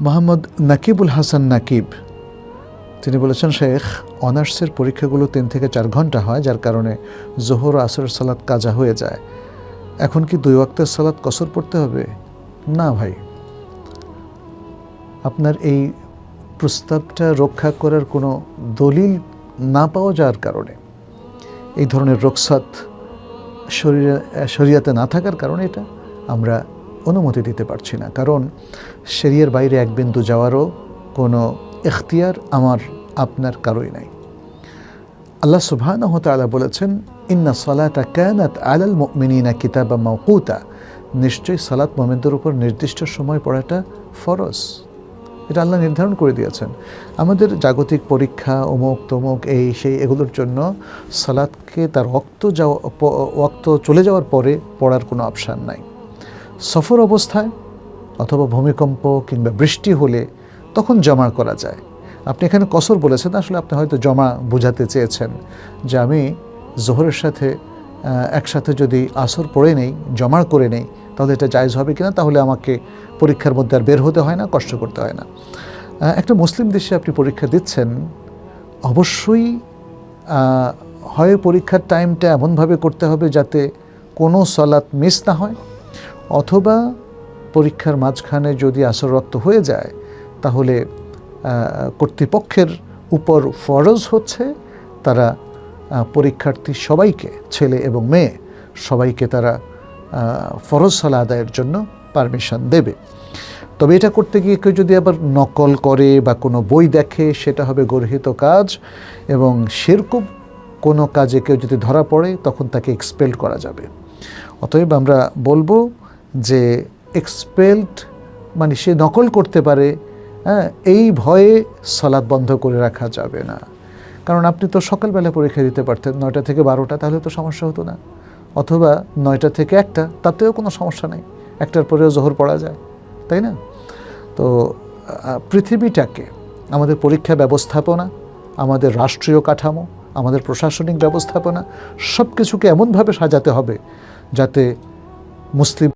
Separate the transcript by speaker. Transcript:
Speaker 1: মোহাম্মদ নাকিবুল হাসান নাকিব তিনি বলেছেন, শেখ, অনার্সের পরীক্ষাগুলো 3 থেকে 4 ঘন্টা হয়, যার কারণে জোহর ও আসরের সালাত কাজা হয়ে যায়। এখন কি 2 ওয়াক্তের সালাত কসর পড়তে হবে? না ভাই, আপনার এই প্রস্তাবটা রক্ষা করার কোনো দলিল না পাওয়া যাওয়ার কারণে, এই ধরনের রুখসাত শরিয়াতে না থাকার কারণে এটা আমরা অনুমতি দিতে পারছি না। কারণ শরিয়ার বাইরে এক বিন্দু যাওয়ারও কোনো ইখতিয়ার আমার আপনার কারোই নাই। আল্লাহ সুবহানাহু ওয়া তাআলা বলেছেন, ইন্না সালাতা কানাত আলাল মুমিনিনা কিতাবাম মাওকুতা, নিশ্চয়ই সালাত মুমিনদের উপর নির্দিষ্ট সময় পড়াটা ফরজ। এটা আল্লাহ নির্ধারণ করে দিয়েছেন। আমাদের জাগতিক পরীক্ষা, অমুক তমুক, এই সেই, এগুলোর জন্য সালাতকে তার ওয়াক্ত চলে যাওয়ার পরে পড়ার কোনো অপশান নাই। সফর অবস্থায় অথবা ভূমিকম্প কিংবা বৃষ্টি হলে তখন জমা করা যায়। আপনি এখানে কসর বলেছেন, আসলে আপনি হয়তো জমা বোঝাতে চেয়েছেন যে আমি জোহরের সাথে একসাথে যদি আসর পড়ে নেই, জমা করে নেই, তাহলে এটা জায়েজ হবে কিনা, তাহলে আমাকে পরীক্ষার মধ্যে আর বের হতে হয় না, কষ্ট করতে হয় না। একটা মুসলিম দেশে আপনি পরীক্ষা দিচ্ছেন, অবশ্যই হয় পরীক্ষার টাইমটা এমনভাবে করতে হবে যাতে কোনো সালাত মিস না হয়, অথবা পরীক্ষার মাঝখানে যদি আসর রক্ত হয়ে যায় তাহলে কর্তৃপক্ষের উপর ফরজ হচ্ছে তারা পরীক্ষার্থী সবাইকে, ছেলে এবং মেয়ে সবাইকে তারা ফরজ সালাত আদায়ের জন্য পারমিশন দেবে। তবে এটা করতে গিয়ে কেউ যদি আবার নকল করে বা কোনো বই দেখে, সেটা হবে গর্হিত কাজ, এবং সেরকম কোনো কাজে কেউ যদি ধরা পড়ে তখন তাকে এক্সপেল করা যাবে। অতএব আমরা বলবো যে এক্সপেলড মানে সে নকল করতে পারে, এই ভয়ে সালাত বন্ধ করে রাখা যাবে না। কারণ আপনি তো সকালবেলা পরীক্ষা দিতে পারতেন 9টা থেকে 12টা, তাহলে তো সমস্যা হতো না, অথবা 9টা থেকে 1টা, তাতেও কোনো সমস্যা নেই, 1টার পরেও জোহর পড়া যায়, তাই না? তো পৃথিবীটাকে, আমাদের পরীক্ষা ব্যবস্থাপনা, আমাদের রাষ্ট্রীয় কাঠামো, আমাদের প্রশাসনিক ব্যবস্থাপনা, সব কিছুকে এমনভাবে সাজাতে হবে যাতে মুসলিম